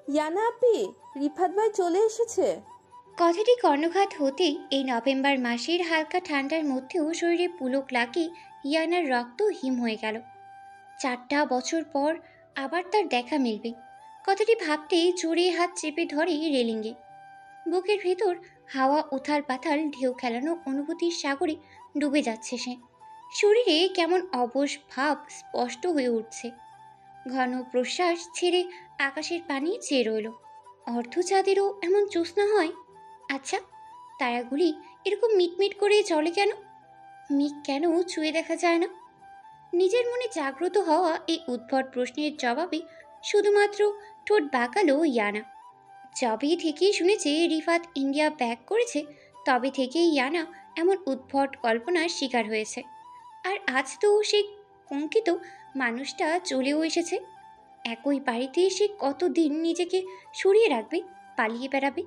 ইয়ানা আপি, রিফাত ভাই চলে এসেছে। কথাটি কর্ণঘাত হতেই এই নভেম্বর মাসের হালকা ঠান্ডার মধ্যেও শরীরে পুলক লাগিয়ে ইয়ানার রক্ত হিম হয়ে গেল। 4টা বছর পর আবার তার দেখা মিলবে, কথাটি ভাবতেই জোরে হাত চেপে ধরে রেলিংয়ে। বুকের ভেতর হাওয়া উথাল পাথাল ঢেউ খেলানো অনুভূতির সাগরে ডুবে যাচ্ছে সে। শরীরে কেমন অবশ ভাব স্পষ্ট হয়ে উঠছে। ঘন প্রশ্বাস ছেড়ে আকাশের পানি চেয়ে রইল। অর্ধচাঁদেরও এমন জ্যোৎস্না হয়? আচ্ছা, তারাগুলি এরকম মিটমিট করে চলে কেন? মিক কেন ছুঁয়ে দেখা যায় না? নিজের মনে জাগ্রত হওয়া এই উদ্ভট প্রশ্নের জবাবে শুধুমাত্র ঠোঁট বাঁকালো ইয়ানা। যবে থেকেই শুনেছে রিফাত ইন্ডিয়া ব্যাক করেছে, তবে থেকেই ইয়ানা এমন উদ্ভট কল্পনার শিকার হয়েছে। আর আজ তো সেই কঙ্কিত মানুষটা চলেও এসেছে। একই বাড়িতে সে কতদিন নিজেকে সরিয়ে রাখবে, পালিয়ে বেড়াবে?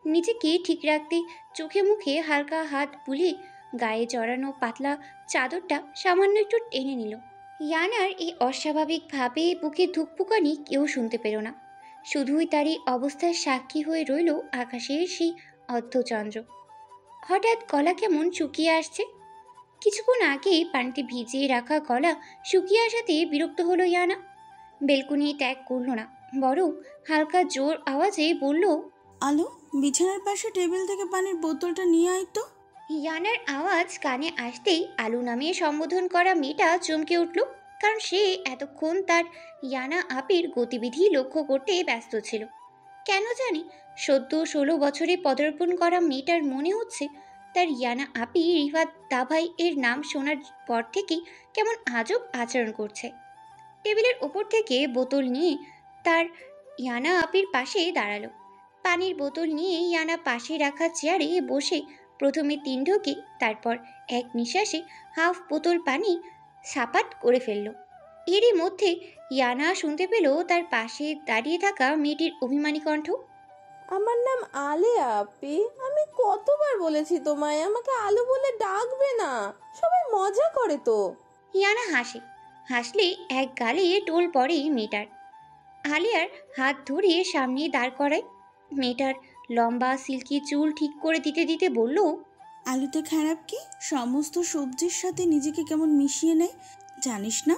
নিজেকে ঠিক রাখতে চোখে মুখে হালকা হাত বুলিয়ে গায়ে জড়ানো পাতলা চাদরটা সামান্য একটু টেনে নিল। ইয়ানার এই অস্বাভাবিকভাবে বুকে ধুকপুকানি কেউ শুনতে পেল না। শুধুই তারই অবস্থার সাক্ষী হয়ে রইল আকাশের সেই অর্ধচন্দ্র। হঠাৎ গলা কেমন শুকিয়ে আসছে। কিছুক্ষণ আগেই পানিতে ভিজিয়ে রাখা গলা শুকিয়ে আসাতে বিরক্ত হলো ইয়ানা। বেলকুনি ত্যাগ করল না, বরং হালকা জোর আওয়াজে বলল, আলো, বিছানার পাশে টেবিল থেকে পানির বোতলটা নিয়ে আয় তো। ইয়ানার আওয়াজ কানে আসতেই আলু নামিয়ে সম্বোধন করা মেয়েটা চমকে উঠল, কারণ সে এতক্ষণ তার ইয়ানা আপির গতিবিধি লক্ষ্য করতে ব্যস্ত ছিল। কেন জানি সদ্য 16 বছরে পদার্পণ করা মেয়েটার মনে হচ্ছে তার ইয়ানা আপি রিফাত দাভাই এর নাম শোনার পর থেকেই কেমন আজব আচরণ করছে। টেবিলের ওপর থেকে বোতল নিয়ে তার ইয়ানা আপির পাশে দাঁড়ালো। পানির বোতল নিয়ে ইয়ানা পাশে রাখা চেয়ারে বসে প্রথমে 3 ঢোকে, তারপর এক নিঃশ্বাসে হাফ বোতল পানি সাপাট করে ফেলল। এরই মধ্যে ইয়ানা শুনতে পেল তার পাশে দাঁড়িয়ে থাকা মেয়েটির অভিমানী কণ্ঠ। আমার নাম আলেয়া আপি, আমি কতবার বলেছি তোমায় আমাকে আলু বলে ডাকবে না, সবাই মজা করে তো। ইয়ানা হাসে, হাসলে এক গালে টোল পড়ে মেয়েটার। আলিয়ার হাত ধরে সামনে দাঁড় করায়। মেয়েটার লম্বা সিল্কি চুল ঠিক করে দিতে দিতে বলল, আলুতে খারাপ কি? সমস্ত সবজির সাথে নিজেকে কেমন মিশিয়ে নেয় জানিস না?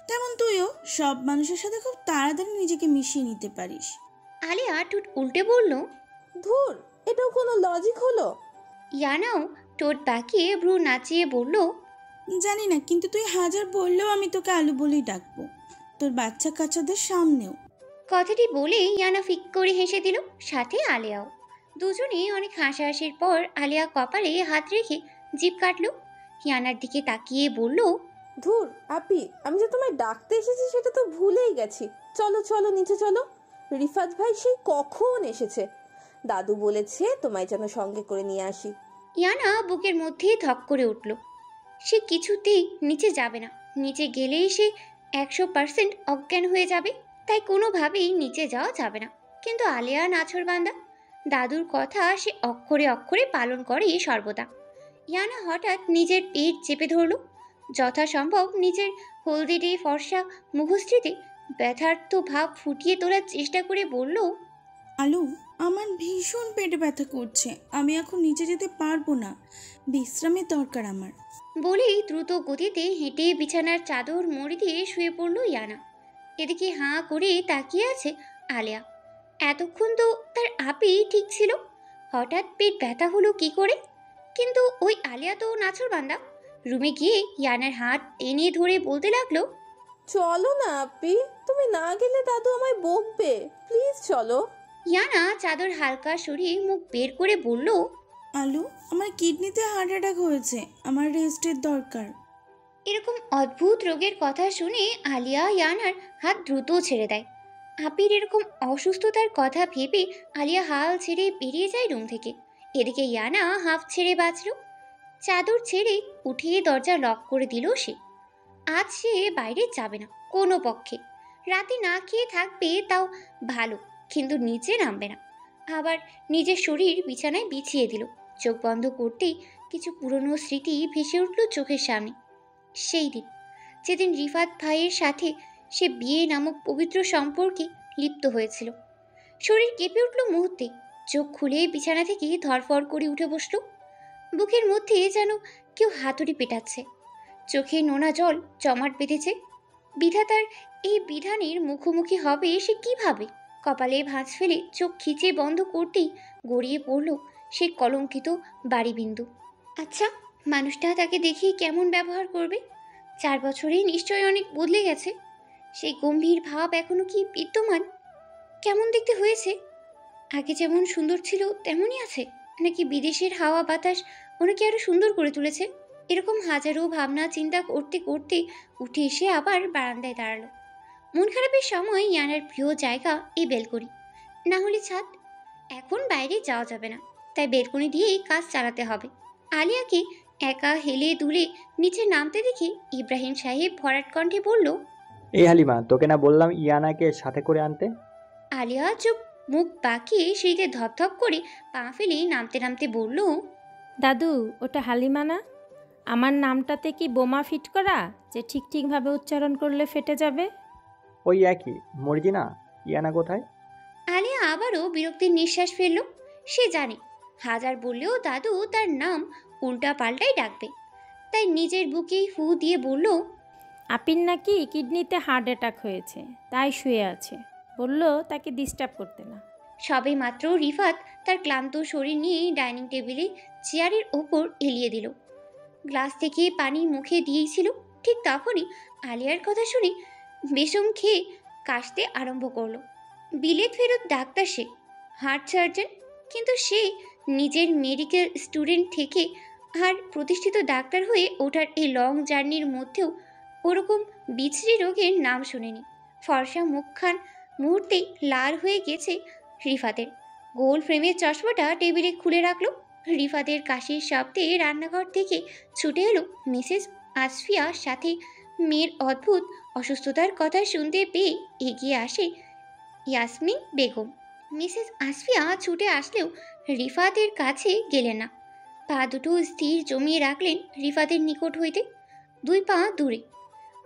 তেমন তুইও সব মানুষের সাথে খুব তাড়াতাড়ি নিজেকে মিশিয়ে নিতে পারিস। আলিয়া ঠোঁট উল্টে বলল, ধুর, এটাও কোনো লজিক হলো? ইয়ানাও ঠোঁট বাঁকিয়ে ভ্রু নাচিয়ে বলল, জানি না, কিন্তু তুই হাজার বললেও আমি তোকে আলু বলেই ডাকবো, তোর বাচ্চা কাচ্চাদের সামনেও। কথাটি বলে ইয়ানা ফিক করে হেসে দিল, সাথে আলিয়াও। দুজনে অনেক হাসাহাসির পর আলিয়া কপালে হাত রেখে জিভ কাটল। ইয়ানার দিকে তাকিয়ে বলল, ধুর আপি, আমি যে তোমায় ডাকতে এসেছি সেটা তো ভুলেই গেছি। চলো চলো নিচে চলো, রিফাত ভাই সেই কখন এসেছে। দাদু বলেছে তোমায় যেন সঙ্গে করে নিয়ে আসি। ইয়ানা বুকের মধ্যে ধক করে উঠল। সে কিছুতেই নিচে যাবে না, নিচে গেলেই সে 100% অজ্ঞান হয়ে যাবে, তাই কোনোভাবেই নিচে যাওয়া যাবে না। কিন্তু আলিয়া নাছোড়বান্দা, দাদুর কথা সে অক্ষরে অক্ষরে পালন করে সর্বদা। ইয়ানা হঠাৎ নিজের পেট চেপে ধরল, যথাসম্ভব নিজের হলদেটে ফর্সা মুখশ্রীতে ব্যথার্থ ভাব ফুটিয়ে তোলার চেষ্টা করে বলল, আলু, আমার ভীষণ পেটে ব্যথা করছে, আমি এখন নিচে যেতে পারবো না, বিশ্রামের দরকার আমার। বলেই দ্রুত গতিতে হেঁটে বিছানার চাদর মুড়ি দিয়ে শুয়ে পড়ল ইয়ানা। এদিকে হাঁ করে তাকিয়ে আছে আলিয়া। এতক্ষণ তো তার আপি ঠিক ছিল, হঠাৎ পেট ব্যথা হলো কি করে? কিন্তু ওই আলিয়া তো নাছোড়বান্দা। রুমে গিয়ে ইয়ানার হাত টেনে ধরে বলতে লাগলো, চলো না আপি, তুমি না গেলে দাদু আমায় বকবে, প্লিজ চলো। ইয়ানা চাদর হালকা সরিয়ে মুখ বের করে বলল, আলু, আমার কিডনিতে হার্ট অ্যাটাক হয়েছে, আমার রেস্টের দরকার। এরকম অদ্ভুত রোগের কথা শুনে আলিয়া ইয়ানার হাত দ্রুত ছেড়ে দেয়। আপির এরকম অসুস্থতার কথা ভেবে আলিয়া হাল ছেড়ে বেরিয়ে যায় রুম থেকে। এদিকে ইয়ানা হাফ ছেড়ে বাঁচল। চাদর ছেড়ে উঠিয়ে দরজা লক করে দিল সে। আজ সে বাইরে যাবে না কোনো পক্ষে। রাতে না খেয়ে থাকবে তাও ভালো, কিন্তু নিচে নামবে না। আবার নিজের শরীর বিছানায় বিছিয়ে দিল। চোখ বন্ধ করতেই কিছু পুরনো স্মৃতি ভেসে উঠল চোখের সামনে। সেই দিন যেদিন রিফাত ভাইয়ের সাথে সে বিয়ে নামক পবিত্র সম্পর্কে লিপ্ত হয়েছিল। শরীর কেঁপে উঠল মুহূর্তে। চোখ খুলে বিছানা থেকে ধরফড় করে উঠে বসলো। বুকের মধ্যে যেন কেউ হাতুড়ি পেটাচ্ছে। চোখে নোনা জল জমাট বেঁধেছে। বিধাতার এই বিধানের মুখোমুখি হবে সে কিভাবে? কপালে ভাঁজ ফেলে চোখ খিচে বন্ধ করতেই গড়িয়ে পড়ল সেই কলঙ্কিত বাড়িবিন্দু। আচ্ছা, মানুষটা তাকে দেখে কেমন ব্যবহার করবে? 4 বছরে নিশ্চয়ই অনেক বদলে গেছে। সেই গম্ভীর ভাব এখনো কি বিদ্যমান? কেমন দেখতে হয়েছে? আগে যেমন সুন্দর ছিল তেমনই আছে, নাকি বিদেশের হাওয়া বাতাস ওনাকে আরো সুন্দর করে তুলেছে? এরকম হাজারো ভাবনা চিন্তা করতে করতে উঠে এসে আবার বারান্দায় দাঁড়ালো। মন খারাপের সময় ইয়ানার প্রিয় জায়গা এই বেলকনি, না হলে ছাদ। এখন বাইরে যাওয়া যাবে না, তাই বেলকনি দিয়েই কাজ চালাতে হবে। আলিয়াকে একা হেলে দুলে নিচে নামতে দেখে ইব্রাহিম সাহেব ভরাট কণ্ঠে বলল, এই হালিমা, তোকে না বললাম ইয়ানাকে সাথে করে আনতে? আলিয়া চুপ মুখ বাঁকিয়ে সিঁড়িতে ধপধপ করে পা ফেলে নামতে নামতে বলল, দাদু, ওটা হালিমা না? আমার নামটাতে কি বোমা ফিট করা, যে ঠিক ঠিকভাবে উচ্চারণ করলে ফেটে যাবে? ওই একই মর্জিনা। ইয়ানা কোথায়? আলিয়া আবারও বিরক্তির নিঃশ্বাস ফেলল। সে জানে হাজার বললেও দাদু তার নাম উল্টা পাল্টাই ডাকবে, তাই নিজের বুকেই ফু দিয়ে বলল, আপির নাকি কিডনিতে হার্ট অ্যাটাক হয়েছে, তাই শুয়ে আছে। বললো তাকে ডিস্টার্ব করতে না। সবে মাত্র রিফাত তার ক্লান্ত শরীর নিয়ে ডাইনিং টেবিলে চেয়ারের ওপর এলিয়ে দিল। গ্লাস থেকে পানি মুখে দিয়েছিল, ঠিক তখনই আলিয়ার কথা শুনে বেসম খেয়ে কাশতে আরম্ভ করলো। বিলেত ফেরত ডাক্তার সে, হার্ট সার্জন, কিন্তু সে নিজের মেডিকেল স্টুডেন্ট থেকে আর প্রতিষ্ঠিত ডাক্তার হয়ে ওঠার এই লং জার্নির মধ্যেও ওরকম বিচ্ছিরি রোগের নাম শুনেনি। ফর্সা মুখখান মুহূর্তেই লাল হয়ে গেছে রিফাতের। গোল ফ্রেমের চশমাটা টেবিলে খুলে রাখলো। রিফাতের কাশির শব্দে রান্নাঘর থেকে ছুটে এলো মিসেস আসফিয়ার সাথে। মেয়ের অদ্ভুত অসুস্থতার কথা শুনতে পেয়ে এগিয়ে আসে ইয়াসমিন বেগম। মিসেস আসফিয়া ছুটে আসলেও রিফাতের কাছে গেলেন না। পা দুটো স্থির জমিয়ে রাখলেন রিফাতের নিকট হইতে, 2 পা দূরে।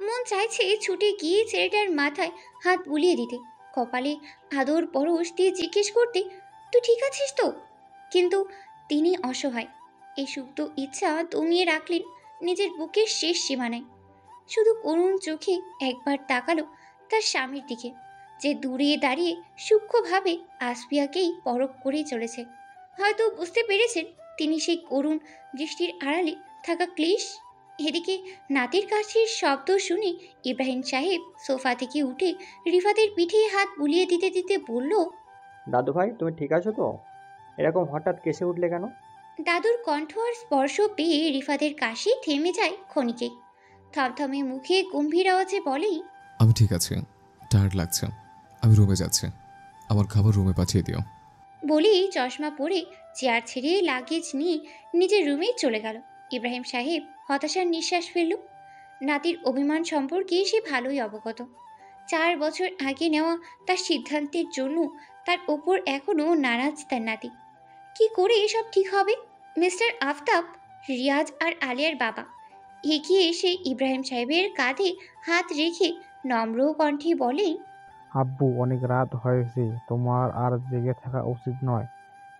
মন চাইছে ছুটে গিয়ে ছেলেটার মাথায় হাত বুলিয়ে দিতে, কপালে আদর পরশ দিয়ে জিজ্ঞেস করতে, তুই ঠিক আছিস তো? কিন্তু তিনি অসহায়। এই সুপ্ত ইচ্ছা দমিয়ে রাখলেন নিজের বুকের শেষ সীমানায়। শুধু করুণ চোখে একবার তাকালো তার স্বামীর দিকে, যে দূরে দাঁড়িয়ে সূক্ষ্মভাবে আসফিয়াকেই পরখ করে চলেছে। হয়তো বুঝতে পেরেছেন তিনি সেই করুণ দৃষ্টির আড়ালে থাকা ক্লেশ। এদিকে নাতির কাশির শব্দ শুনে ইব্রাহিম সাহেব সোফা থেকে উঠে রিফাতের পিঠে হাত বুলিয়ে দিতে দিতে বলল, দাদু ভাই, তুমি ঠিক আছো তো? এরকম হঠাৎ কেসে উঠলে কেন? দাদুর কণ্ঠ আর স্পর্শ পেয়ে রিফাতের কাশি থেমে যায় ক্ষণিকে। থমথমে মুখে গম্ভীর আওয়াজে বলেই, আমি ঠিক আছি, টায়ার্ড লাগছে, আমি রুমে যাচ্ছি, আমার খাবার রুমে পাঠিয়ে দিও। বলেই চশমা পরে চেয়ার ছেড়ে লাগেজ নিয়ে নিজের রুমে চলে গেল। ইব্রাহিম সাহেব হতাশার নিঃশ্বাস ফেলল। নাতির অভিমান সম্পর্কে সে ভালোই অবগত। 4 বছর আগে নেওয়া তার সিদ্ধান্তের জন্য তার ওপর এখনও নারাজ তার নাতি। কি করে এসব ঠিক হবে? মিস্টার আফতাব, রিয়াজ আর আলিয়ার বাবা এগিয়ে এসে ইব্রাহিম সাহেবের কাঁধে হাত রেখে নম্র কণ্ঠে বলেন, আব্বু, অনেক রাত হয়েছে, তোমার আর জেগে থাকা উচিত নয়।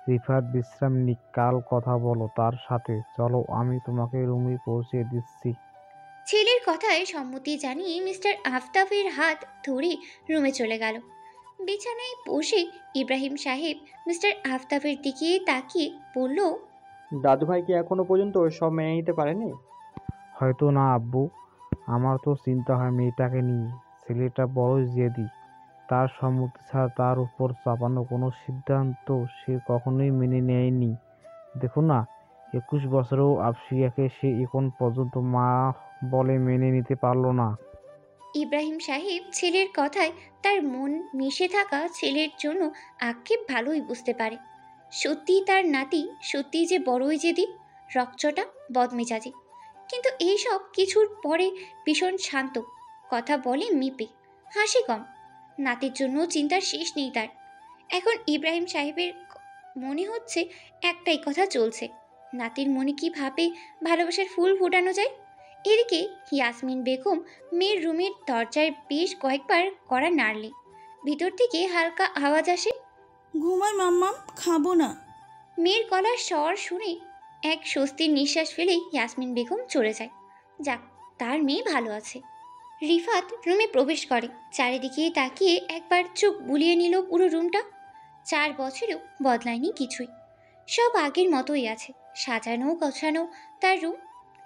রিফাত বিশ্রাম নিক, কাল কথা বলো তার সাথে। চলো, আমি তোমাকে রুমে পৌঁছে দিচ্ছি। ছেলের কথায় সম্মতি জানিয়ে মিস্টার আফতাবের হাত ধরে রুমে চলে গেল। বিছানায় বসে ইব্রাহিম সাহেব মিস্টার আফতাবের দিকে তাকিয়ে বলল, দাদু ভাই কি এখনো পর্যন্ত সব মেনে নিতে পারেনি? হয়তো না আব্বু, আমার তো চিন্তা হয় মেয়েটাকে নিয়ে। ছেলেটা বড়ই জেদি, তার সম্মতি ছাড়া তার উপর চাপানো কোনো সিদ্ধান্ত সে কখনোই মেনে নেয়নি। দেখো না, 21 বছরেও আফসিয়াকে সে এখন পর্যন্ত মা বলে মেনে নিতে পারলো না। ইব্রাহিম সাহেব ছেলের কথায় তার মন মিশে থাকা ছেলের জন্য আক্ষেপ ভালোই বুঝতে পারে। সত্যি তার নাতি সত্যি যে বড়ই জেদি, রকচটা, বদমেজাজি। কিন্তু এইসব কিছুর পরে ভীষণ শান্ত, কথা বলে মিপে, হাসি কম। নাতির জন্য চিন্তার শেষ নেই তার। এখন ইব্রাহিম সাহেবের মনে হচ্ছে একটাই কথা চলছে, নাতির মনে কিভাবে ভালোবাসার ফুল ফোটানো যায়। এদিকে ইয়াসমিন বেগম মেয়ের রুমের দরজায় বেশ কয়েকবার কড়া নাড়লে ভিতর থেকে হালকা আওয়াজ আসে। ঘুমাই মাম্মাম, খাবো না। মেয়ের গলার স্বর শুনে এক স্বস্তির নিঃশ্বাস ফেলেই ইয়াসমিন বেগম চলে যায়। যাক, তার মেয়ে ভালো আছে। রিফাত রুমে প্রবেশ করে, চারিদিকে তাকিয়ে একবার চোখ বুলিয়ে নিল পুরো রুমটা। 4 বছরেও বদলায়নি কিছুই, সব আগের মতোই আছে, সাজানো গোছানো তার রুম,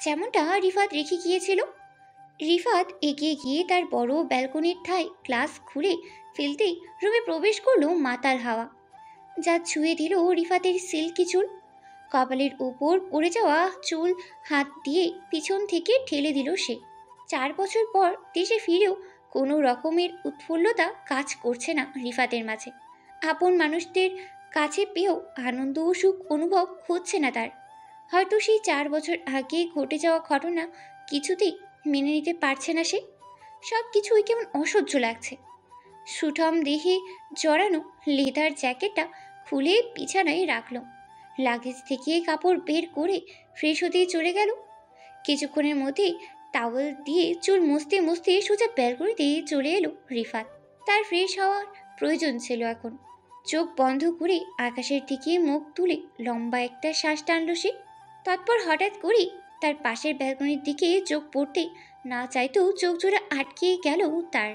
যেমনটা রিফাত রেখে গিয়েছিল। রিফাত এগিয়ে গিয়ে তার বড় ব্যালকনির ঠায় গ্লাস খুলে ফেলতেই রুমে প্রবেশ করলো মাতাল হাওয়া, যা ছুঁয়ে দিল রিফাতের সিল্কি চুল। কপালের উপর পড়ে যাওয়া চুল হাত দিয়ে পিছন থেকে ঠেলে দিল সে। 4 বছর পর দেশে ফিরেও কোনো রকমের উৎফুল্লতা কাজ করছে না রিফাতের মাঝে। আপন মানুষদের কাছে পেয়েও আনন্দ ও সুখ অনুভব হচ্ছে না তার। হয়তো সেই 4 বছর আগে ঘটে যাওয়া ঘটনা কিছুতেই মেনে নিতে পারছে না সে। সব কিছুই কেমন অসহ্য লাগছে। সুঠম দেহে জড়ানো লেদার জ্যাকেটটা খুলে বিছানায় রাখলো, লাগেজ থেকে কাপড় বের করে ফ্রেশ হতে চলে গেল। কিছুক্ষণের মধ্যেই টাওয়েল দিয়ে চুল মুছতে মুছতে সোজা ব্যালকনিতে চলে এলো রিফাত। তার ফ্রেশ হওয়ার প্রয়োজন ছিল এখন। চোখ বন্ধ করে আকাশের দিকে মুখ তুলে লম্বা একটা শ্বাস টানল সে। তৎপর হঠাৎ করেই তার পাশের ব্যালকনির দিকে চোখ পড়তেই না চাইতেও চোখ জোড়া আটকে গেল তার।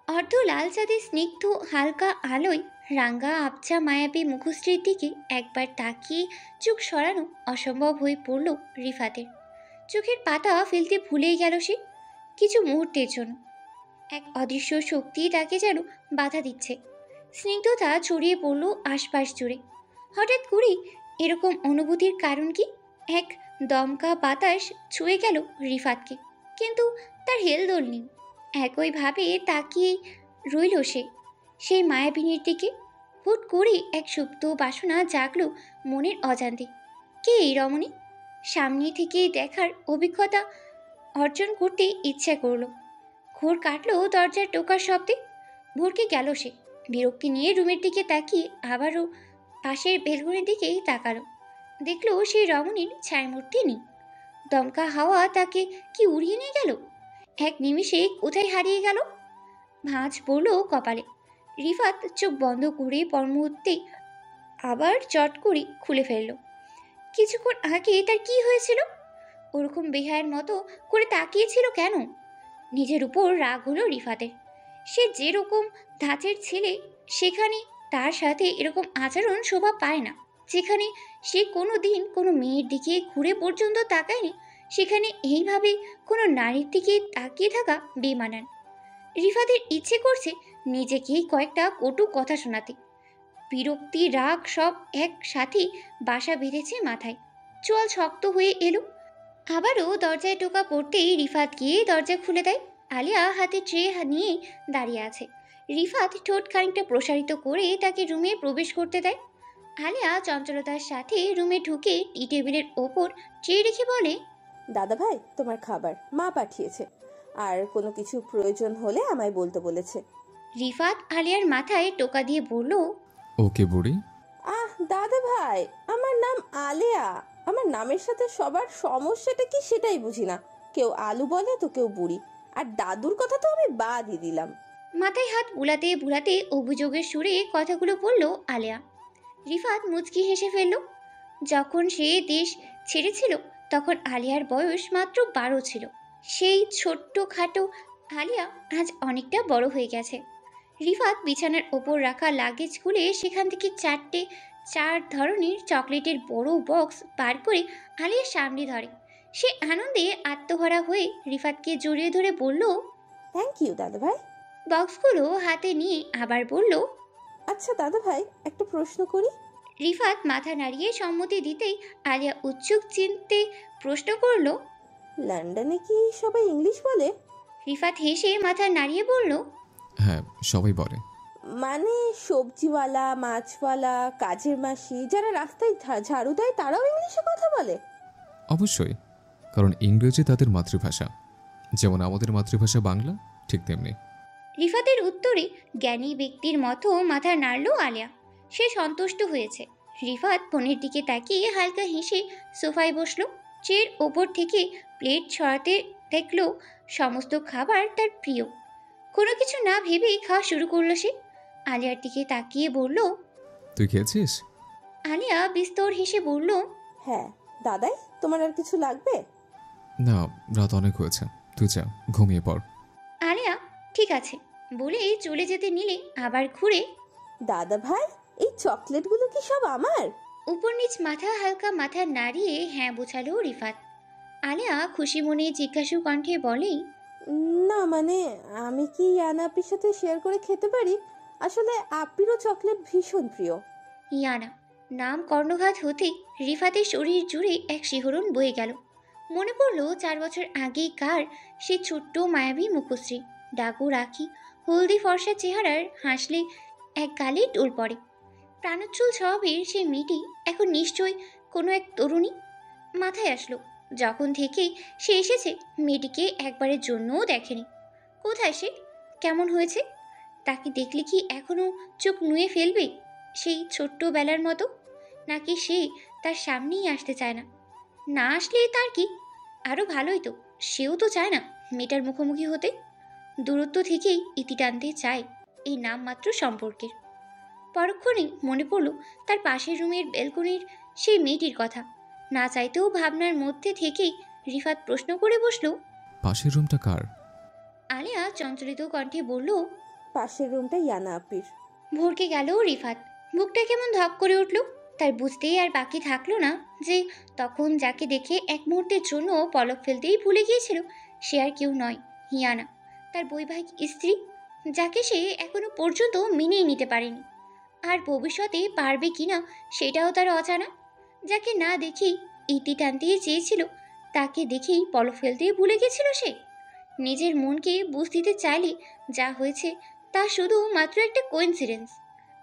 অর্ধ লাল চাঁদের স্নিগ্ধ হালকা আলোয় রাঙ্গা আবছা মায়াবী মুখশ্রীর দিকে একবার তাকিয়ে চোখ সরানো অসম্ভব হয়ে পড়ল রিফাতের। চোখের পাতা ফেলতে ভুলেই গেল সে কিছু মুহূর্তের জন্য। এক অদৃশ্য শক্তি তাকে যেন বাধা দিচ্ছে। স্নিগ্ধতা ছড়িয়ে পড়ল আশপাশ জুড়ে। হঠাৎ করেই এরকম অনুভূতির কারণ কি? এক দমকা বাতাস ছুঁয়ে গেল রিফাতকে, কিন্তু তার হেলদোল নেই। একইভাবে তাকিয়ে রইল সে সেই মায়াবিনীর দিকে। হুট করে এক সুপ্ত বাসনা জাগলো মনের অজান্তে। কে এই রমণী? সামনে থেকে দেখার অভিজ্ঞতা অর্জন করতে ইচ্ছা করলো। ঘোর কাটলো দরজার টোকার শব্দে। ভরকে গেল সে, বিরক্তি নিয়ে রুমের দিকে তাকিয়ে আবারও পাশের বেলকনির দিকেই তাকালো। দেখলো সেই রমণীর ছায়ামূর্তি নেই। দমকা হাওয়া তাকে কি উড়িয়ে নিয়ে গেল? এক নিমিষে কোথায় হারিয়ে গেল? ভাঁজ পড়ল কপালে। রিফাত চোখ বন্ধ করে পর মুহূর্তে আবার চট করে খুলে ফেলল। কিছুক্ষণ আগে তার কি হয়েছিল? ওরকম বেহায়ের মতো করে তাকিয়েছিল কেন? নিজের উপর রাগ হলো রিফাতের। সে যেরকম ধাঁচের ছেলে, সেখানে তার সাথে এরকম আচরণ শোভা পায় না। যেখানে সে কোনো দিন কোনো মেয়ের দিকে ঘুরে পর্যন্ত তাকায়নি, সেখানে এইভাবে কোনো নারীর দিকে তাকিয়ে থাকা বেমানান। রিফাতের ইচ্ছে করছে নিজেকেই কয়েকটা কটু কথা শোনাতে। বিরক্তি রাগ সব একসাথে বাসা বেঁধেছে মাথায়। চোয়াল শক্ত হয়ে এলো। আবারও দরজায় টোকা পড়তেই রিফাত গিয়ে দরজা খুলে দেয়। আলিয়া হাতে ট্রে নিয়ে দাঁড়িয়ে আছে। রিফাত ঠোঁট খানিকটা প্রসারিত করে তাকে রুমে প্রবেশ করতে দেয়। আলিয়া চঞ্চলতার সাথে রুমে ঢুকে টি টেবিলের ওপর ট্রে রেখে বলে, দাদা ভাই, তোমার খাবার মা পাঠিয়েছে, আর কোনো কিছু প্রয়োজন হলে আমায় বলতে বলেছে। রিফাত আলিয়ার মাথায় টোকা দিয়ে বলল, ওকে বুড়ি। দাদা ভাই, আমার নাম আলেয়া। আমার নামের সাথে সবার সমস্যাটা কি সেটাই বুঝি না। কেউ আলু বলে তো কেউ বুড়ি, আর দাদুর কথা তো আমি বাদই দিলাম। মাথায় হাত বুলাতে বুলাতে অভিযোগের সুরে কথাগুলো বলল আলিয়া। রিফাত মুচকি হেসে ফেলল। যখন সে দেশ ছেড়েছিল তখন আলিয়ার বয়স মাত্র 12 ছিল। সেই ছোট্ট খাটো আলিয়া আজ অনেকটা বড় হয়ে গেছে। রিফাত বিছানার ওপর রাখা লাগেজ খুলে সেখান থেকে 4 ধরনের চকলেটের বড় বক্স বার করে আলিয়ার সামনে ধরে। সে আনন্দে আত্মহারা হয়ে রিফাতকে জড়িয়ে ধরে বলল, থ্যাংক ইউ দাদা ভাই। বক্সগুলো হাতে নিয়ে আবার বলল, আচ্ছা দাদা ভাই, একটা প্রশ্ন করি? রিফাত মাথা নাড়িয়ে সম্মতি দিতেই আলিয়া উৎসুক চিনতে প্রশ্ন করল, লন্ডনে কি সবাই ইংলিশ বলে? রিফাত হেসে মাথা নাড়িয়ে বলল, হ্যাঁ, সবাই বলে। মানে সবজিওয়ালা, মাছওয়ালা, কাজের মাসি, যারা রাস্তায় ঝাড়ু দেয় তারাও ইংলিশে কথা বলে? অবশ্যই, কারণ ইংরেজি তাদের মাতৃভাষা। যেমন আমাদের মাতৃভাষা বাংলা, ঠিক তেমনি। রিফাতের উত্তরে জ্ঞানী ব্যক্তির মতো মাথা নাড়ল আলিয়া। সে সন্তুষ্ট হয়েছে। রিফাত বোনের দিকে তাকিয়ে হালকা হেসে সোফায় বসলো। চেয়ার ওপর থেকে প্লেট ছড়াতে দেখলো সমস্ত খাবার তার প্রিয়। কোনো কিছু না ভেবেই খাওয়া শুরু করলো সে। আলিয়ার দিকে তাকিয়ে বলল, তুই খেয়েছিস? আলিয়া বিস্তর হেসে বলল, হ্যাঁ দাদাই, তোমার আর কিছু লাগবে? না, রাত অনেক হয়েছে, তুই যা ঘুমিয়ে পড়। আলিয়া ঠিক আছে বলে চলে যেতে নিলে আবার ঘুরে, দাদা ভাই, এই চকলেটগুলো কি সব আমার? উপর নিচ হালকা মাথা নাড়িয়ে হ্যাঁ বোঝালো রিফাত। আলিয়া খুশি মনে জিজ্ঞাসু কণ্ঠে বলে, না মানে, আমি কি ইয়ানা আপির সাথে শেয়ার করে খেতে পারি? আসলে আপিরও চকলেট ভীষণ প্রিয়। ইয়ানা নাম কর্ণঘাত হতেই রিফাতের শরীর জুড়ে এক শিহরণ বয়ে গেল। মনে পড়ল 4 বছর আগেই কার সে ছোট্ট মায়াবী মুখশ্রী, ডাগু রাখি, হলদি ফর্সা চেহারার হাসলে এক গালে টোল পড়ে। প্রাণোচ্ছল স্বভাবের সেই মেয়েটি এখন নিশ্চয়ই কোনো এক তরুণী। মাথায় আসলো যখন থেকে সে এসেছে মেয়েটিকে একবারের জন্যও দেখেনি। কোথায় সে? কেমন হয়েছে? তাকে দেখলে কি এখনও চোখ নুয়ে ফেলবে সেই ছোট্টবেলার মতো? নাকি সে তার সামনেই আসতে চায় না? না আসলে তার কি, আরও ভালোই তো। সেও তো চায় না মেয়েটার মুখোমুখি হতে, দূরত্ব থেকেই ইতি টানতে চায় এই নামমাত্র সম্পর্কের। পরক্ষণেই মনে পড়ল তার পাশের রুমের ব্যালকনির সেই মেয়েটির কথা। না চাইতেও ভাবনার মধ্যে থেকেই রিফাত প্রশ্ন করে বসল, পাশের রুমটা কার? আলিয়া চঞ্চলিত কণ্ঠে বলল, পাশের রুমটা ইয়ানা আপির। ভরকে গেল রিফাত। বুকটা কেমন ধপ করে উঠল। তার বুঝতেই আর বাকি থাকলো না যে তখন যাকে দেখে এক মুহূর্তের জন্য পলক ফেলতেই ভুলে গিয়েছিল সে আর কেউ নয়, হিয়ানা, তার বৈবাহিক স্ত্রী, যাকে সে এখনো পর্যন্ত মেনেই নিতে পারেনি। আর ভবিষ্যতে পারবে কিনা সেটাও তার অজানা। যাকে না দেখেই ইতি টানতেই চেয়েছিল, তাকে দেখেই পলক ফেলতেই ভুলে গেছিল সে। নিজের মনকে বুঝ দিতে চাইলে যা হয়েছে তা শুধু মাত্র একটা কোইন্সিডেন্স,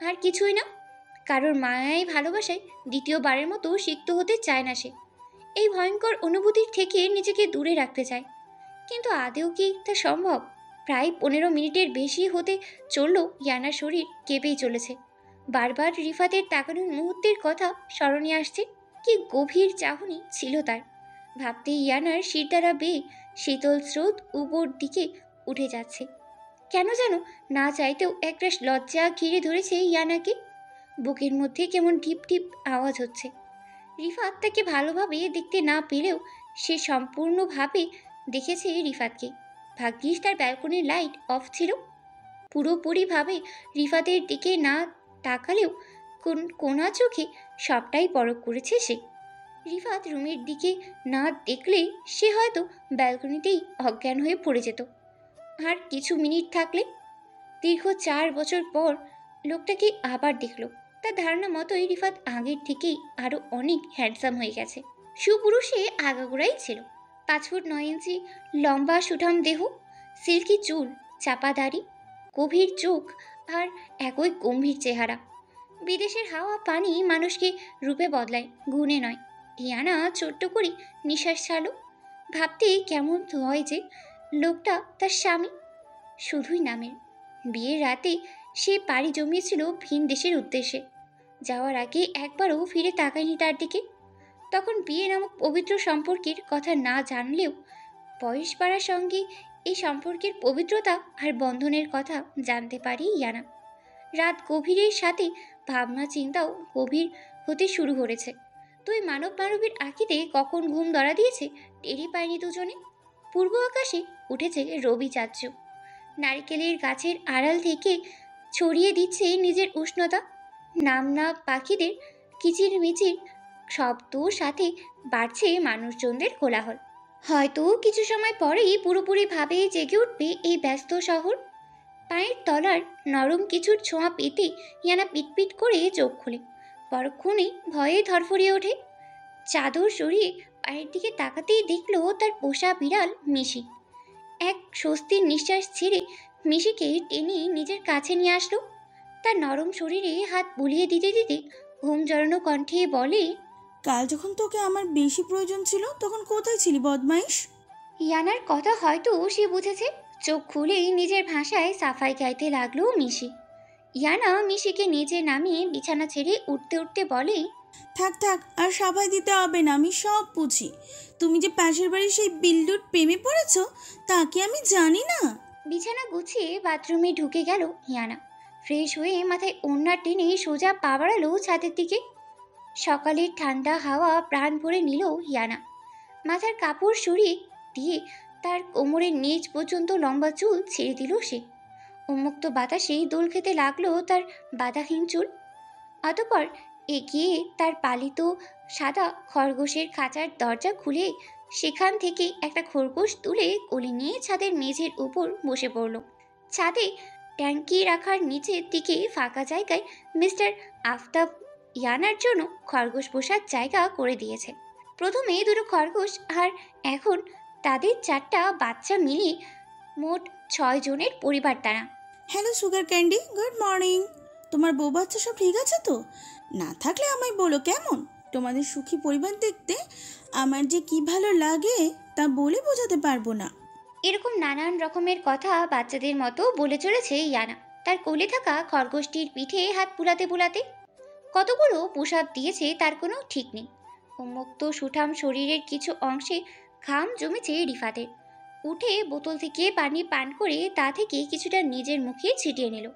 আর কিছুই না। কারোর মায়ায় ভালোবাসায় দ্বিতীয়বারের মতো সিক্ত হতে চায় না সে। এই ভয়ঙ্কর অনুভূতির থেকে নিজেকে দূরে রাখতে চায়, কিন্তু আদেও কি তা সম্ভব? প্রায় 15 মিনিটের বেশি হতে চলল ইয়ানার শরীর কেঁপেই চলেছে। বারবার রিফাতের তাকানোর মুহূর্তের কথা স্মরণে আসছে। কি গভীর চাহনি ছিল তার! ভাবতে ইয়ানার শিরদাঁড়া বেয়ে শীতল স্রোত উপর দিকে উঠে যাচ্ছে। কেন যেন না চাইতেও একরাশ লজ্জা ঘিরে ধরেছে ইয়ানাকে। বুকের মধ্যে কেমন টিপ টিপ আওয়াজ হচ্ছে। রিফাত তাকে ভালোভাবে দেখতে না পেলেও সে সম্পূর্ণভাবে দেখেছে রিফাতকে। ভাগ্যিস তার ব্যালকনির লাইট অফ ছিল। পুরোপুরিভাবে রিফাতের দিকে না তাকালেও কোনা চোখে সবটাই পরখ করেছে সে। রিফাত রুমের দিকে না দেখলে সে হয়তো ব্যালকনিতেই অজ্ঞান হয়ে পড়ে যেত। আর কিছু মিনিট থাকলে দীর্ঘ 4 বছর পর লোকটাকে আবার দেখল। তার ধারণা মতোই রিফাত আগের থেকেই আরও অনেক হ্যান্ডসাম হয়ে গেছে। সুপুরুষে আগাগোড়াই ছিল। 5 ফুট 9 ইঞ্চি লম্বা সুঠাম দেহ, সিল্কি চুল, চাপা দাড়ি, গভীর চোখ আর একই গম্ভীর চেহারা। বিদেশের হাওয়া পানি মানুষকে রূপে বদলায়, গুণে নয়। ইয়ানা ছোট্ট করে নিঃশ্বাস ছাড়ল। ভাবতে কেমন হয় যে লোকটা তার স্বামী, শুধুই নামের। বিয়ের রাতে সে পাড়ি জমিয়েছিল ভিন দেশের উদ্দেশ্যে। যাওয়ার আগে একবারও ফিরে তাকায়নি তার দিকে। তখন বিয়ে নামক পবিত্র সম্পর্কের কথা না জানলেও বয়স বাড়ার সঙ্গে এই সম্পর্কের পবিত্রতা আর বন্ধনের কথা জানতে পারি ইয়ানা। রাত গভীরের সাথে ভাবনা চিন্তাও গভীর হতে শুরু করেছে। তুই মানবীর আঁকিতে কখন ঘুম ধরা দিয়েছে টেরই পায়নি দুজনে। পূর্ব আকাশে উঠেছে রবি চাচ্ছ, নারকেলের গাছের আড়াল থেকে ছড়িয়ে দিচ্ছে নিজের উষ্ণতা। নামনা পাখিদের কিচিরমিচির শব্দর সাথে বাড়ছে মানুষজনদের কোলাহল। হয়তো কিছু সময় পরেই পুরোপুরিভাবে জেগে উঠবে এই ব্যস্ত শহর। পায়ের তলার নরম কিছুর ছোঁয়া পেতে ইয়ানা পিটপিট করে চোখ খুলে পরক্ষণে ভয়ে ধরফরিয়ে ওঠে। চাদর সরিয়ে পায়ের দিকে তাকাতেই দেখলো তার পোষা বিড়াল মিশি। এক স্বস্তির নিঃশ্বাস ছেড়ে মিশিকে টেনে নিজের কাছে নিয়ে আসলো। তার নরম শরীরে হাত বুলিয়ে দিতে দিতে ঘুম জড়ানো কণ্ঠে বলে, কাল যখন তোকে আমার বেশি প্রয়োজন ছিল তখন কোথায় ছিলি বদমাইশ? ইয়ানার কথা হয়তো সে বুঝেছে। চোখ খুলেই নিজের ভাষায় সাফাই গাইতে লাগলো মিশি। ইয়ানা মিশিকে নিচে নামিয়ে বিছানা ছেড়ে উঠতে উঠতে বলে, থাক থাক, আর সাফাই দিতে হবে না, আমি সব বুঝি। তুমি যে পাশের বাড়ির সেই বিল্ডুর প্রেমে পড়েছো তা কি আমি জানি না? বিছানা গুছিয়ে বাথরুমে ঢুকে গেল ইয়ানা। ফ্রেশ হয়ে মাথায় ওড়না টেনে সোজা পা বাড়ালো ছাদের দিকে। সকালের ঠান্ডা হাওয়া প্রাণ ভরে নিল ইয়ানা। মাথার কাপড় সরিয়ে দিয়ে তার কোমরের নিচ পর্যন্ত লম্বা চুল ছেড়ে দিল সে। উন্মুক্ত বাতাসে দোল খেতে লাগলো তার বাধাহীন চুল। অতঃপর এগিয়ে তার পালিত সাদা খরগোশের খাঁচার দরজা খুলে সেখান থেকে একটা খরগোশ তুলে কোলে নিয়ে ছাদের মেঝের উপর বসে পড়ল। ছাদে ট্যাঙ্কি রাখার নিচের দিকে ফাঁকা জায়গায় মিস্টার আফতাব ইয়ানার জন্য খরগোশ বসার জায়গা করে দিয়েছে। প্রথমে দুটো খরগোশ আর এখন তাদের 4টা বাচ্চা মিলিয়ে মোট 6 জনের পরিবার তারা। Hello sugar candy, good morning. তোমার বউ বাচ্চা সব ঠিক আছে তো? না থাকলে আমায় বলো কেমন। তোমাদের সুখী পরিবার দেখতে আমার যে কি ভালো লাগে তা বলে বোঝাতে পারবো না। এরকম নানান রকমের কথা বাচ্চাদের মতো বলে চলেছে ইয়ানা তার কোলে থাকা খরগোশটির পিঠে হাত বুলাতে বুলাতে। কতগুলো প্রসাদ দিয়েছে তার কোনো ঠিক নেই। উন্মুক্ত সুঠাম শরীরের কিছু অংশে ঘাম জমেছে রিফাতের। উঠে বোতল থেকে পানি পান করে তা থেকে কিছুটা নিজের মুখে ছিটিয়ে নিল।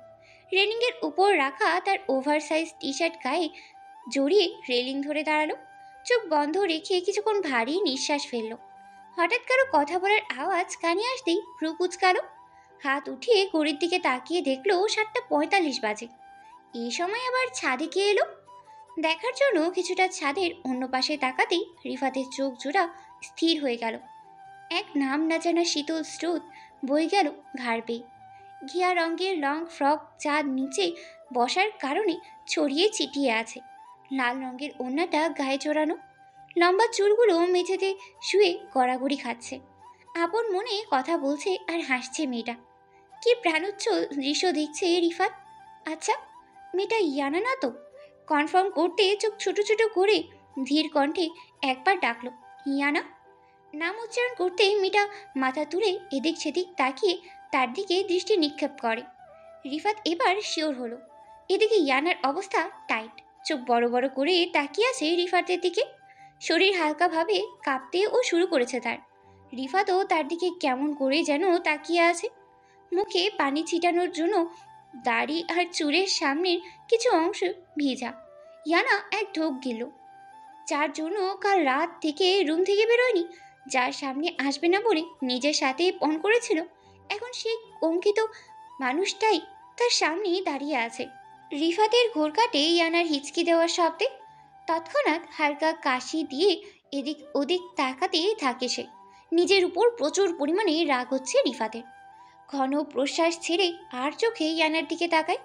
রেলিংয়ের উপর রাখা তার ওভারসাইজ টি শার্ট গায়ে জড়িয়ে রেলিং ধরে দাঁড়ালো। চোখ বন্ধ রেখে কিছুক্ষণ ভারী নিঃশ্বাস ফেললো। হঠাৎ কারো কথা বলার আওয়াজ কানে আসতেই ভ্রু কুঁচকালো। হাত উঠিয়ে ঘড়ির দিকে তাকিয়ে দেখলো 7:45 বাজে। এই সময় আবার ছাদে কে এলো? দেখার জন্য কিছুটা ছাদের অন্য পাশে তাকাতেই রিফাতের চোখ জোড়া স্থির হয়ে গেল। এক নাম না জানা শীতল স্রোত বয়ে গেল ঘাড় বেয়ে। ঘিয়া রঙের লং ফ্রক চাঁদ নিচে বসার কারণে ছড়িয়ে ছিটিয়ে আছে। লাল রঙের ওড়নাটা গায়ে চড়ানো। লম্বা চুলগুলো মেঝেতে শুয়ে গড়াগড়ি খাচ্ছে। আপন মনে কথা বলছে আর হাসছে মেয়েটা। কি প্রাণোচ্ছল দৃশ্য দেখছে রিফাত। আচ্ছা, মেয়েটা ইয়ানা না তো? কনফার্ম করতে চোখ ছোট ছোট করে ধীর কণ্ঠে একবার ডাকলো, ইয়ানা। নাম উচ্চারণ করতেই মেয়েটা মাথা তুলে এদিক সেদিক তাকিয়ে তার দিকে দৃষ্টি নিক্ষেপ করে। রিফাত এবার শিওর হলো। এদিকে ইয়ানার অবস্থা টাইট। চোখ বড় বড় করে তাকিয়ে আছে রিফাতের দিকে। শরীর হালকাভাবে কাঁপতেও শুরু করেছে তার। রিফাতও তার দিকে কেমন করে যেন তাকিয়ে আছে। মুখে পানি ছিটানোর জন্য দাড়ি আর চুলের সামনের কিছু অংশ ভিজা। ইয়ানা এক ঢোক গেল। যার জন্য কাল রাত থেকে রুম থেকে বেরোয়নি, যার সামনে আসবে না বলে নিজের সাথে পণ করেছিল, এখন সেই কঙ্কিত মানুষটাই তার সামনেই দাঁড়িয়ে আছে। রিফাতের ঘোর কাটে ইয়ানার হিচকি দেওয়ার শব্দে। তৎক্ষণাৎ হালকা কাশি দিয়ে এদিক ওদিক তাকাতেই থাকে সে। নিজের উপর প্রচুর পরিমাণে রাগ হচ্ছে রিফাতের। ঘন প্রশ্বাস ছেড়ে আর চোখে ইয়ানার দিকে তাকায়।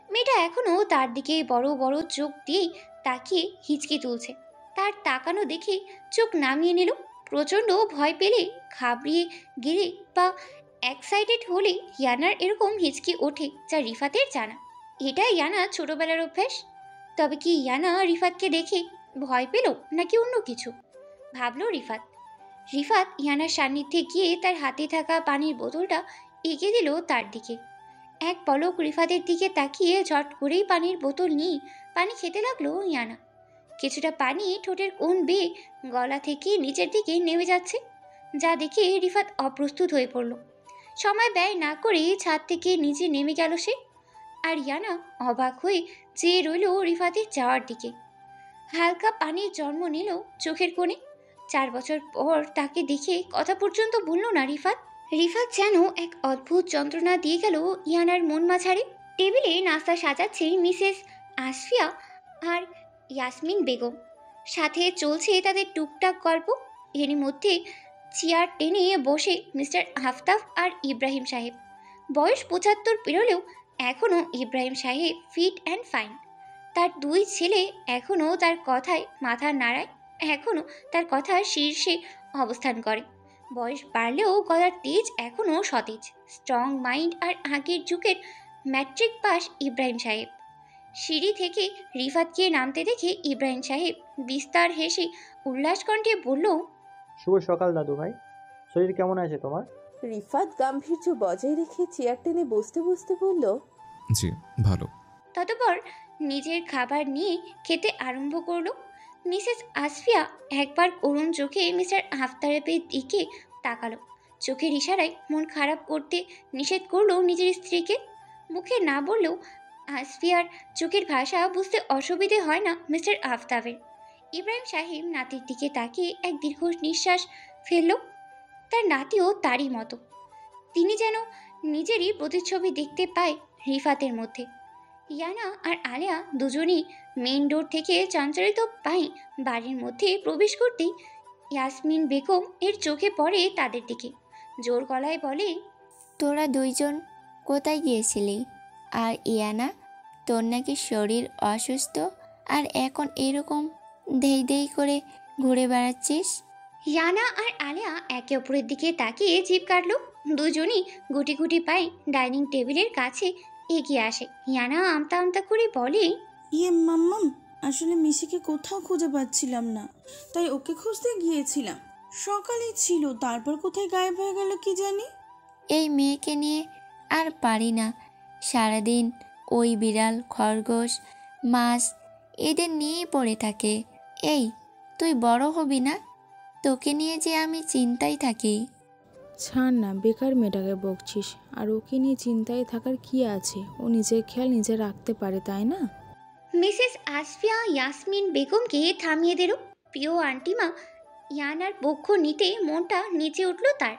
মেয়েটা এখনও তার দিকে বড় বড় চোখ দিয়েই তাকিয়ে হিচকি তুলছে। তার তাকানো দেখে চোখ নামিয়ে নিল। প্রচণ্ড ভয় পেলে, ঘাবড়িয়ে গেলে বা এক্সাইটেড হলে ইয়ানার এরকম হিচকি ওঠে, যা রিফাতের জানা। এটা ইয়ানা ছোটবেলার অভ্যাস। তবে কি ইয়ানা রিফাতকে দেখে ভয় পেল নাকি অন্য কিছু? ভাবল রিফাত। রিফাত ইয়ানার সান্নিধ্যে গিয়ে তার হাতে থাকা পানির বোতলটা এগিয়ে দিল তার দিকে। এক পলক রিফাতের দিকে তাকিয়ে ঝট করেই পানির বোতল নিয়ে পানি খেতে লাগলো ইয়ানা। কিছুটা পানি ঠোঁটের কোণ বেয়ে গলা থেকে নিচের দিকে নেমে যাচ্ছে, যা দেখে রিফাত অপ্রস্তুত হয়ে পড়ল। সময় ব্যয় না করে ছাদ থেকে নিচে নেমে গেল সে। আর ইয়ানা অবাক হয়ে চেয়ে রইল রিফাতের যাওয়ার দিকে। হালকা পানির জন্ম নিল চোখের কোণে। 4 বছর পর তাকে দেখে কথা পর্যন্ত বলল না রিফাত। রিফাত যেন এক অদ্ভুত যন্ত্রণা দিয়ে গেল ইয়ানার মন মাঝারে। টেবিলে নাস্তা সাজাচ্ছে মিসেস আসফিয়া আর ইয়াসমিন বেগম। সাথে চলছে তাদের টুকটাক গল্প। এরই মধ্যে চেয়ার টেনে বসে মিস্টার আফতাব আর ইব্রাহিম সাহেব। বয়স 75 পেরোলেও এখনও ইব্রাহিম সাহেব ফিট অ্যান্ড ফাইন। তার 2 ছেলে এখনও তার কথায় মাথা নাড়ায়, এখনও তার কথার শীর্ষে অবস্থান করে। বয়স বাড়লেও গলার তেজ এখনও সতেজ। স্ট্রং মাইন্ড আর আগের যুগের ম্যাট্রিক পাস ইব্রাহিম সাহেব। সিঁড়ি থেকে রিফাতকে নামতে দেখে ইব্রাহিম সাহেব বিস্তার হেসে উল্লাস কণ্ঠে বলল, শুভ সকাল দাদু ভাই, শরীর কেমন আছে তোমার? রিফাত গাম্ভীর্য বজায় রেখে চেয়ার টেনে বসতে বসতে বলল, জি ভালো। ততপর নিজের খাবার নিয়ে খেতে আরম্ভ করলো। মিসেস আসফিয়া একবার করুণ চোখে মিস্টার আফতাবের দিকে তাকালো। চোখের ইশারায় মন খারাপ করতে নিষেধ করলো নিজের স্ত্রীকে। মুখে না বললেও আসফিয়ার চোখের ভাষা বুঝতে অসুবিধে হয় না মিস্টার আফতাবের। ইব্রাহিম সাহেব নাতির দিকে তাকিয়ে এক দীর্ঘ নিঃশ্বাস ফেলল। তার নাতিও তারই মতো। তিনি যেন নিজেরই প্রতিচ্ছবি দেখতে পায় রিফাতের মধ্যে। ইয়ানা আর আলেয়া দুজনেই মেইন ডোর থেকে চঞ্চলিত পায়ে বাড়ির মধ্যে প্রবেশ করতেই ইয়াসমিন বেগম এর চোখে পড়ে তাদের দিকে। জোর গলায় বলে, তোরা দুইজন কোথায় গিয়েছিলি? আর ইয়ানা, তোর নাকি শরীর অসুস্থ আর এখন এরকম ধেই ধেই করে ঘুরে বেড়াচ্ছিস? ইয়ানা আর আলেয়া একে অপরের দিকে তাকিয়ে জিভ কাটল। দুজনই গুটি গুটি পায়ে ডাইনিং টেবিলের কাছে এগিয়ে আসে। ইয়ানা আমতা আমতা করে বলে, ইয়ে মাম্মাম, আসলে মিশিকে কোথাও খুঁজে পাচ্ছিলাম না, তাই ওকে খুঁজতে গিয়েছিলাম। সকালে ছিল, তারপর কোথায় গায়েব হয়ে গেল কি জানি। এই মেয়েকে নিয়ে আর পারি না। সারাদিন ওই বিড়াল, খরগোশ, মাছ এদের নিয়েই পড়ে থাকে। এই, তুই বড় হবি না? তোকে নিয়ে যে আমি চিন্তায় থাকি। ছাড় না, বেকার মেয়েটাকে বকছিস। আর ওকে নিয়ে চিন্তায় থাকার কি আছে? ও নিজের খেয়াল নিজে রাখতে পারে, তাই না? মিসেস আসফিয়া ইয়াসমিন বেগমকে থামিয়ে দিল। প্রিয় আন্টিমা ইয়ানার পক্ষ নিতে মনটা নিচে উঠল তার।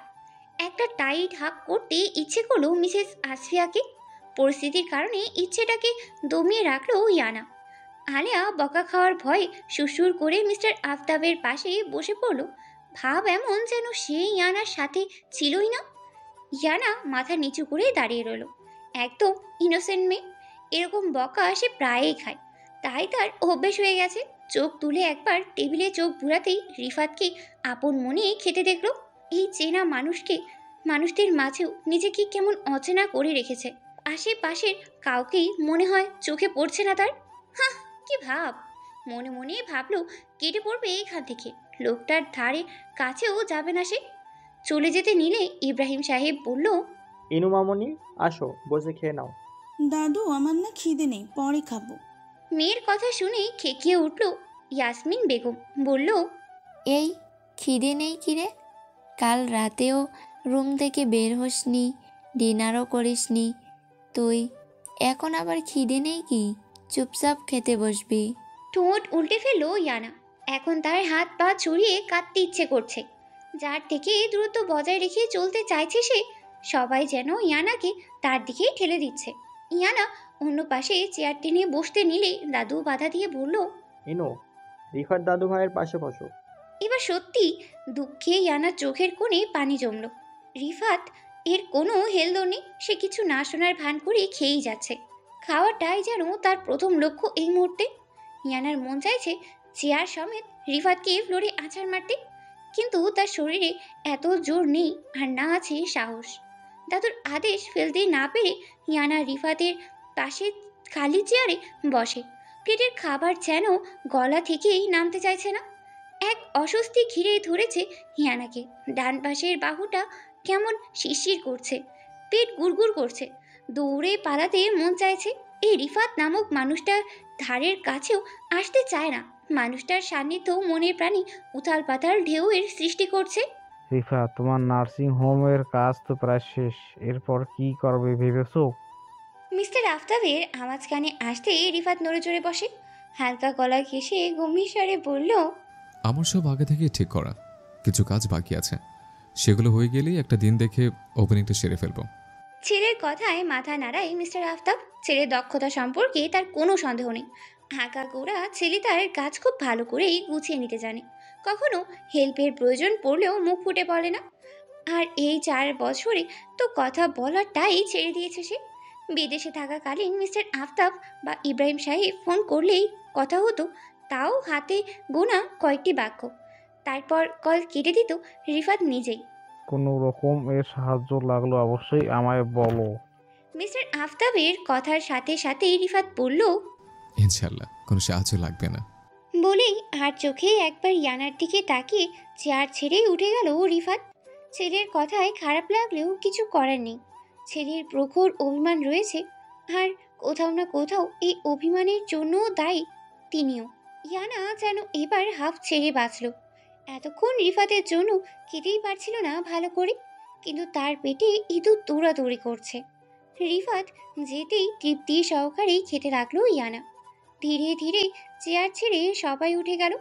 একটা টাইট হাক করতে ইচ্ছে করলো মিসেস আসফিয়াকে। পরিস্থিতির কারণে ইচ্ছেটাকে দমিয়ে রাখলো ইয়ানা। আলেয়া বকা খাওয়ার ভয়ে সুসুর করে মিস্টার আফতাবের পাশে বসে পড়ল। ভাব এমন যেন সে ইয়ানার সাথে ছিলই না। ইয়ানা মাথা নিচু করে দাঁড়িয়ে রইল, একদম ইনোসেন্ট মেয়ে। এরকম বকা সে প্রায়ই খায়, তাই তার অভ্যেস হয়ে গেছে। চোখ তুলে একবার টেবিলে চোখ বুড়াতেই রিফাতকে আপন মনে খেতে দেখলো। এই চেনা মানুষদের মাঝেও নিজেকে কেমন অচেনা করে রেখেছে। আশেপাশের কাউকেই মনে হয় চোখে পড়ছে না তার। হাহ, কি ভাব! মনে মনে ভাবলো কেটে পড়বে এখান থেকে, লোকটার ধারে কাছেও যাবে না সে। চলে যেতে নিলে ইব্রাহিম সাহেব বলল, ইনু মামনি, আসো, বসে খেয়ে নাও। দাদু, আমার না খিদে নেই, পরে খাবো। মেয়ের কথা শুনে খেকিয়ে উঠল ইয়াসমিন বেগম। বলল, এই, খিদে নেই কিরে? কাল রাতেও রুম থেকে বের হসনি, ডিনারও করিসনি তুই, এখন আবার খিদে নেই কি? চুপচাপ খেতে বসবি। ঠোঁট উল্টে ফেলল ইয়ানা। এখন তার হাত পা ছড়িয়ে কাঁদতে ইচ্ছে করছে। যার থেকে দ্রুত বজায় রেখে চলতে চাইছে সে, সবাই যেন ইয়ানাকে তার দিকে ঠেলে দিচ্ছে। ইয়ানা অন্য পাশে চেয়ার টেনে বসতে নিলে দাদু বাধা দিয়ে বলল, ইনু, রিফাত দাদু ভাইয়ের পাশে বসো। এবার সত্যি দুঃখে ইয়ানার চোখের কোণে পানি জমল। রিফাত এর কোনো হেলদোল নেই, সে কিছু না শোনার ভান করে খেয়েই যাচ্ছে। খাওয়াটাই যেন তার প্রথম লক্ষ্য এই মুহূর্তে। ইয়ানার মন চাইছে চেয়ার সমেত রিফাতকে ফ্লোরে আছাড় মারতে, কিন্তু তার শরীরে এত জোর নেই আর না আছে সাহস। দাদুর আদেশ ফেলতে না পেরে ইয়ানা রিফাতের পাশে খালি চেয়ারে বসে। প্লেটের খাবার যেন গলা থেকেই নামতে চাইছে না। এক অস্বস্তি ঘিরে ধরেছে ইয়ানাকে। ডান পাশের বাহুটা কেমন শিরশির করছে, পেট গুড়গুড় করছে। দৌড়ে পালাতে মন চাইছে। এই রিফাত নামক মানুষটার ধারের কাছেও আসতে চায় না। মানুষটার সান্নিধ্য মনের প্রাণী উথাল পাতাল ঢেউয়ের সৃষ্টি করছে। রিফা, তোমার নার্সিং হোমের কাজ তো প্রায় শেষ, এরপর কি করবে ভেবেছো? মিস্টার আফতাবের আওয়াজ কানে আসতে রিফাত নড়ে চড়ে বসে। হালকা গলা ঘেঁষে গম্ভীর স্বরে বলল, আমার সব আগে থেকে ঠিক করা, কিছু কাজ বাকি আছে, সেগুলো হয়ে গেলেই একটা দিন দেখে ওপেনিংটা সেরে ফেলবো। ছেলের কথায় মাথা নাড়ায় মিস্টার আফতাব। ছেলের দক্ষতা সম্পর্কে তার কোনো সন্দেহ নেই। হাঁকা গোড়া ছেলে তার কাজ খুব ভালো করেই গুছিয়ে নিতে জানে। কখনো হেল্পের প্রয়োজন পড়লেও মুখ ফুটে বলে না। আর এই 4 বছরে তো কথা বলাটাই ছেড়ে দিয়েছে সে। বিদেশে থাকাকালীন মিস্টার আফতাব বা ইব্রাহিম সাহেব ফোন করলেই কথা হতো, তাও হাতে গোনা কয়েকটি বাক্য। তারপর কল কেটে দিত রিফাত নিজেই। কোনো রকম এর সাহায্য লাগলো অবশ্যই আমায় বলো। মিস্টার আফতাবের কথার সাথে সাথেই রিফাত বলল, ইনশাল্লাহ কোনো সাহায্য লাগবে না। বলেই আর চোখে একবার ইয়ানার দিকে তাকিয়ে চেয়ার ছেড়েই উঠে গেল রিফাত। ছেলের কথায় খারাপ লাগলেও কিছু করার নেই। ছেলের প্রখর অভিমান রয়েছে, আর কোথাও না কোথাও এই অভিমানের জন্য দায়ী তিনিও। ইয়ানা যেন এবার হাফ ছেড়ে বাঁচল। এতক্ষণ রিফাতের জন্য খেতেই পারছিল না ভালো করে, কিন্তু তার পেটে ইঁদুর দৌড়াদৌড়ি করছে। রিফাত যেতেই তৃপ্তি সহকারেই খেতে লাগলো ইয়ানা। ধীরে ধীরে চেয়ার ছেড়ে সবাই উঠে গেল।